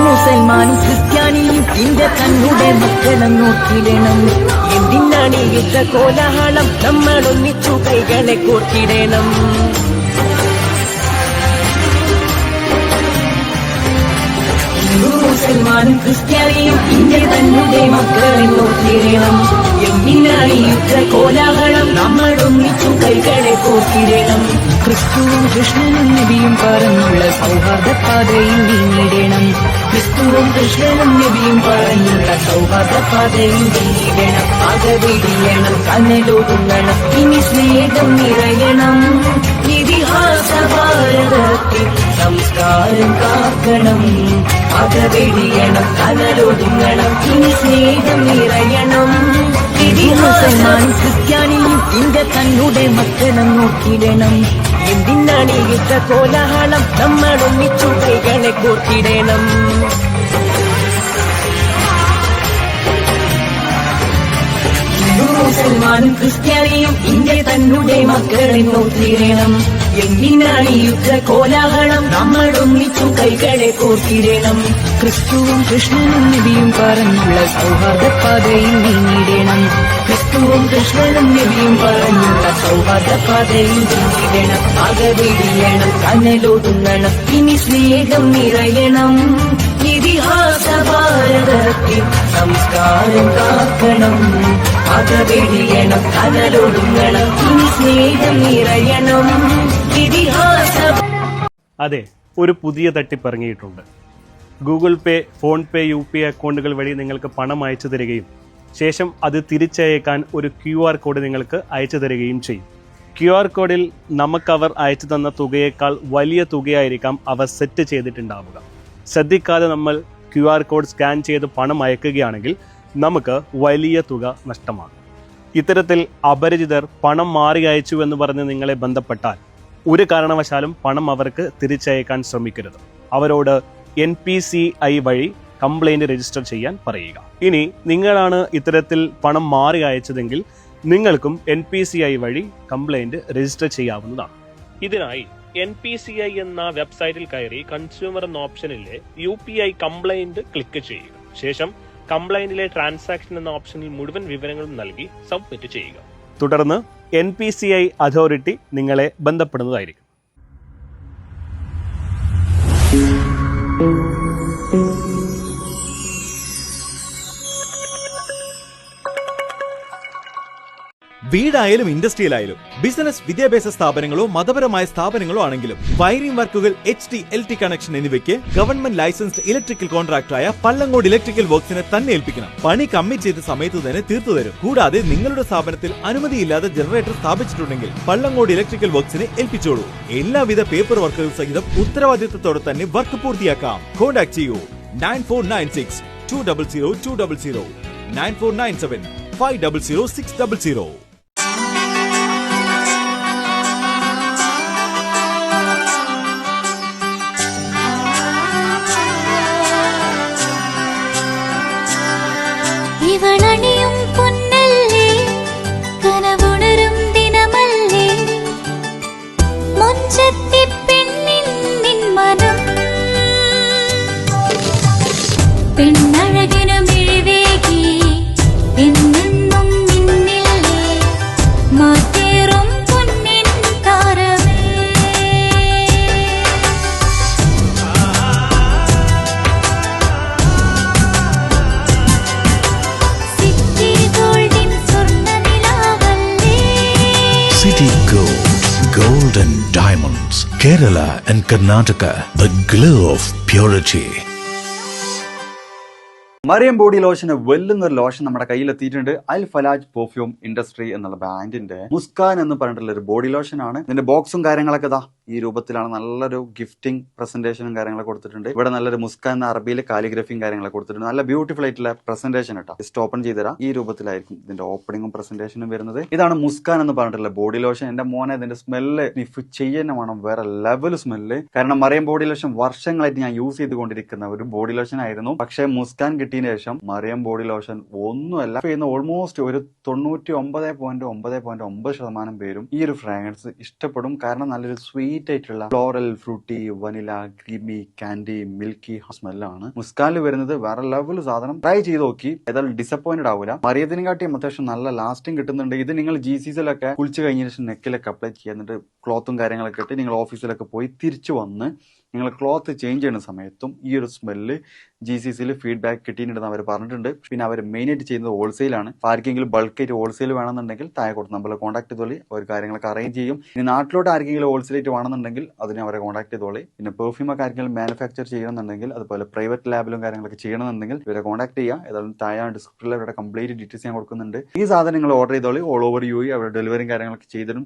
മുസൽമാനും ക്രിസ്ത്യാനിയും ഇന്ത്യ തന്നുടെ മക്കളെ നോക്കിടണം. എന്തിനാണ് യുദ്ധ കോലാഹലം? നമ്മൾ ഒന്നിച്ചു കൈകളെ കോർത്തിടണം. മുസൽമാനും ക്രിസ്ത്യാനിയും ഇന്ത്യ തന്നുടെ മക്കളെ നോക്കിടണം. എന്തിനാണ് യുദ്ധ കോലാഹലം? നമ്മൾ ഒന്നിച്ചു കൈകളെ കോർത്തിടണം. ക്രിസ്തുവും കൃഷ്ണനും നബിയും പറഞ്ഞുള്ള സൗഹാർദ്ദ പാതയിൽ നീങ്ങിടണം. ക്രിസ്തുവും കൃഷ്ണനും നബിയും പറഞ്ഞുള്ള സൗഹാർദ്ദ പാതയിൽ നീങ്ങിടണം. അകവിടിയണം, കനലൊതുങ്ങണം, ഇനി സ്നേഹം നിറയണം. ഇതിഹാസ ഭാരതത്തിൽ സംസ്കാരം കാക്കണം. അകവിടിയണം, കനലൊതുങ്ങണം, ഇനി സ്നേഹം നിറയണം. മുസൽമാനും ക്രിസ്ത്യാനിയും ഇന്ത്യ തന്നുടെ മക്കളെ നോക്കിടണം. എന്തിനാണ് യുദ്ധ കോലാഹലം? നമ്മൾ ഒന്നിച്ചു കൈകളെ കോർത്തിടണം. മുസൽമാനും ക്രിസ്ത്യാനിയും ഇന്ത്യ തന്നുടെ മക്കളെ നോക്കിടണം. എന്തിനാണ് യുദ്ധ കോലാഹലം? നമ്മൾ ഒന്നിച്ചു കൈകളെ കോർത്തിടണം. ക്രിസ്തുവും കൃഷ്ണനും നബിയും പറഞ്ഞുള്ള സൗഹാർദ്ദ പാതയിൽ നീങ്ങിടണം. ക്രിസ്തുവും കൃഷ്ണനും നബിയും പറഞ്ഞുള്ള സൗഹാർദ്ദ പാതയിൽ നീങ്ങിടണം. അകവിടിയണം, കനലൊതുങ്ങണം, ഇനി സ്നേഹം നിറയണം. ഇതിഹാസ ഭാരതത്തിൽ സംസ്കാരം കാക്കണം. അകവിടിയണം, കനലൊതുങ്ങണം, ഇനി സ്നേഹം നിറയണം. ഇതിഹാസ. അതെ, ഒരു പുതിയ തട്ടിപ്പിറങ്ങിയിട്ടുണ്ട്. ഗൂഗിൾ പേ, ഫോൺ പേ, UPI അക്കൗണ്ടുകൾ വഴി നിങ്ങൾക്ക് പണം അയച്ചു തരികയും ശേഷം അത് തിരിച്ചയക്കാൻ ഒരു QR കോഡ് നിങ്ങൾക്ക് അയച്ചു തരികയും ചെയ്യും. QR കോഡിൽ നമുക്കവർ അയച്ചു തന്ന തുകയേക്കാൾ വലിയ തുകയായിരിക്കാം അവർ സെറ്റ് ചെയ്തിട്ടുണ്ടാവുക. ശ്രദ്ധിക്കാതെ നമ്മൾ QR കോഡ് സ്കാൻ ചെയ്ത് പണം അയക്കുകയാണെങ്കിൽ നമുക്ക് വലിയ തുക നഷ്ടമാകും. ഇത്തരത്തിൽ അപരിചിതർ പണം മാറി അയച്ചു എന്ന് പറഞ്ഞ് നിങ്ങളെ ബന്ധപ്പെട്ടാൽ ഒരു കാരണവശാലും പണം അവർക്ക് തിരിച്ചയക്കാൻ ശ്രമിക്കരുത്. അവരോട് NPCI വഴി കംപ്ലൈൻറ്റ് രജിസ്റ്റർ ചെയ്യാൻ പറയുക. ഇനി നിങ്ങളാണ് ഇത്തരത്തിൽ പണം മാറി അയച്ചതെങ്കിൽ നിങ്ങൾക്കും NPCI വഴി കംപ്ലൈൻറ്റ് രജിസ്റ്റർ ചെയ്യാവുന്നതാണ്. ഇതിനായി NPCI എന്ന വെബ്സൈറ്റിൽ കയറി കൺസ്യൂമർ എന്ന ഓപ്ഷനിലെ UPI കംപ്ലൈൻറ്റ് ക്ലിക്ക് ചെയ്യുക. ശേഷം കംപ്ലൈൻറ്റിലെ ട്രാൻസാക്ഷൻ എന്ന ഓപ്ഷനിൽ മുഴുവൻ വിവരങ്ങളും നൽകി സബ്മിറ്റ് ചെയ്യുക. തുടർന്ന് NPCI അതോറിറ്റി നിങ്ങളെ ബന്ധപ്പെടുന്നതായിരിക്കും. വീടായാലും ഇൻഡസ്ട്രിയിലായാലും ബിസിനസ്, വിദ്യാഭ്യാസ സ്ഥാപനങ്ങളോ മതപരമായ സ്ഥാപനങ്ങളോ ആണെങ്കിലും വയറിംഗ് വർക്കുകൾ, HT, LT കണക്ഷൻ എന്നിവയ്ക്ക് ഗവൺമെന്റ് ലൈസൻസ്ഡ് ഇലക്ട്രിക്കൽ കോൺട്രാക്ടറായ പള്ളങ്ങോട് ഇലക്ട്രിക്കൽ വർക്സിനെ തന്നെ ഏൽപ്പിക്കണം. പണി കമ്മിറ്റ് ചെയ്ത സമയത്ത് തന്നെ തീർത്തു തരും. കൂടാതെ നിങ്ങളുടെ സ്ഥാപനത്തിൽ അനുമതിയില്ലാതെ ജനറേറ്റർ സ്ഥാപിച്ചിട്ടുണ്ടെങ്കിൽ പള്ളങ്ങോട് ഇലക്ട്രിക്കൽ വർക്സിനെ ഏൽപ്പിച്ചോളൂ. എല്ലാവിധ പേപ്പർ വർക്കുകൾ സഹിതം ഉത്തരവാദിത്തത്തോടെ തന്നെ വർക്ക് പൂർത്തിയാക്കാം. കോൺടാക്ട് ചെയ്യൂ 9496 200 200 9497 500 600. ഇവളണിയും പൊന്നല്ലേ, കനവുണരും ദിനമല്ലേ, മുഞ്ചത്തി പെണ്ണിൻ നിൻ മനം, പെണ്ണഴകിനു മിഴിവേകി എന്നെന്നും നിന്നില്ലേ, മാറ്റേറും പൊന്നിൻ താരമേ. City Gold and Diamonds, Kerala and Karnataka, the glow of purity. Mariyam body ലോഷന് വെല്ലുന്ന ഒരു ലോഷൻ നമ്മുടെ കയ്യിൽ എത്തിയിട്ടുണ്ട്. അൽ ഫലാജ് പെർഫ്യൂം ഇൻഡസ്ട്രി എന്നുള്ള ബ്രാൻഡിന്റെ മുസ്കാൻ എന്ന് പറഞ്ഞിട്ടുള്ള ഒരു ബോഡി ലോഷൻ ആണ്. ഇതിന്റെ ബോക്സും കാര്യങ്ങളൊക്കെ ഇതാ ഈ രൂപത്തിലാണ്. നല്ലൊരു ഗിഫ്റ്റിംഗ് പ്രസന്റേഷനും കാര്യങ്ങളൊക്കെ കൊടുത്തിട്ടുണ്ട്. ഇവിടെ നല്ലൊരു മുസ്കാൻ എന്ന അറബിയിൽ കാലിഗ്രഫിയും കാര്യങ്ങളൊക്കെ കൊടുത്തിട്ടുണ്ട്. നല്ല ബ്യൂട്ടിഫുൾ ആയിട്ടുള്ള പ്രസന്റേഷൻ കേട്ടോ. ജസ്റ്റ് ഓപ്പൺ ചെയ്തുതരാം. ഈ രൂപത്തിലായിരിക്കും ഇതിന്റെ ഓപ്പണിംഗും പ്രസന്റേഷനും വരുന്നത്. ഇതാണ് മുസ്കാൻ എന്ന് പറഞ്ഞിട്ടുള്ള ബോഡി ലോഷൻ. എന്റെ മോനെ ഇതിന്റെ സ്മെല്ല് സ്നിഫ് ചെയ്യുന്ന വേണം, വേറെ ലെവൽ സ്മെല്ല്. കാരണം മറിയം ബോഡി ലോഷൻ വർഷങ്ങളായിട്ട് ഞാൻ യൂസ് ചെയ്തുകൊണ്ടിരിക്കുന്ന ഒരു ബോഡി ലോഷൻ ആയിരുന്നു. പക്ഷേ മുസ്കാൻ കിട്ടിയതിനു ശേഷം മറിയം ബോഡി ലോഷൻ ഒന്നുമല്ല ചെയ്യുന്ന ഓൾമോസ്റ്റ് ഒരു 99.9% പേരും ഈ ഒരു ഫ്രാഗ്രൻസ് ഇഷ്ടപ്പെടും. കാരണം നല്ലൊരു സ്വീറ്റ് ആയിട്ടുള്ള floral, fruity, vanilla, creamy, candy, milky സ്മെല്ലാണ് മുസ്കാനിൽ വരുന്നത്. വേറെ ലെവൽ സാധനം. ട്രൈ ചെയ്ത് നോക്കി, ഏതായാലും ഡിസപ്പോയിന്റഡ് ആവില്ല. മറിയത്തിനെക്കാട്ടിയും അത്യാവശ്യം നല്ല ലാസ്റ്റിംഗ് കിട്ടുന്നുണ്ട്. ഇത് നിങ്ങൾ GCCയിലൊക്കെ കുളിച്ച് കഴിഞ്ഞ ശേഷം നെക്കിലൊക്കെ അപ്ലൈ ചെയ്യുക. എന്നിട്ട് ക്ലോത്തും കാര്യങ്ങളൊക്കെ ഇട്ട് നിങ്ങൾ ഓഫീസിലൊക്കെ പോയി തിരിച്ചു വന്ന് നിങ്ങൾ ക്ലോത്ത് ചേഞ്ച് ചെയ്യുന്ന സമയത്തും ഈ ഒരു സ്മെല്ല് GCCയിൽ ഫീഡ്ബാക്ക് കിട്ടിയിട്ടുണ്ടെന്ന് അവർ പറഞ്ഞിട്ടുണ്ട്. പിന്നെ അവർ മെയിനായിട്ട് ചെയ്യുന്നത് ഹോൾസെയിലാണ്. ആർക്കെങ്കിലും ബൾക്കായിട്ട് ഹോൾസെയിൽ വേണമെന്നുണ്ടെങ്കിൽ താഴെ കൊടുത്ത് നമ്മൾ കോൺടാക്ട് ചെയ്തോളി. അവർ കാര്യങ്ങളൊക്കെ അറേഞ്ച് ചെയ്യും. ഇനി നാട്ടിലോട്ട് ആർക്കെങ്കിലും ഹോൾസെയിലായിട്ട് വേണമെന്നുണ്ടെങ്കിൽ അതിനെ അവരെ കോൺടാക്ട് ചെയ്തോളി. പിന്നെ പെർഫ്യൂമൊക്കെ ആർക്കെങ്കിലും മാനുഫാക്ചർ ചെയ്യണമെന്നുണ്ടെങ്കിൽ അതുപോലെ പ്രൈവറ്റ് ലാബിലും കാര്യങ്ങളൊക്കെ ചെയ്യണമെന്നുണ്ടെങ്കിൽ ഇവരെ കോൺടാക്ട് ചെയ്യുക. ഏതായാലും താഴെ ഡിസ്ക്രിപ്ഷനിൽ അവരുടെ കംപ്ലീറ്റ് ഡീറ്റെയിൽസ് ഞാൻ കൊടുക്കുന്നുണ്ട്. ഈ സാധനം നിങ്ങൾ ഓർഡർ ചെയ്തോളി. ഓൾ ഓവർ UAE അവരുടെ ഡെലിവറിയും കാര്യങ്ങളൊക്കെ ചെയ്തിടും.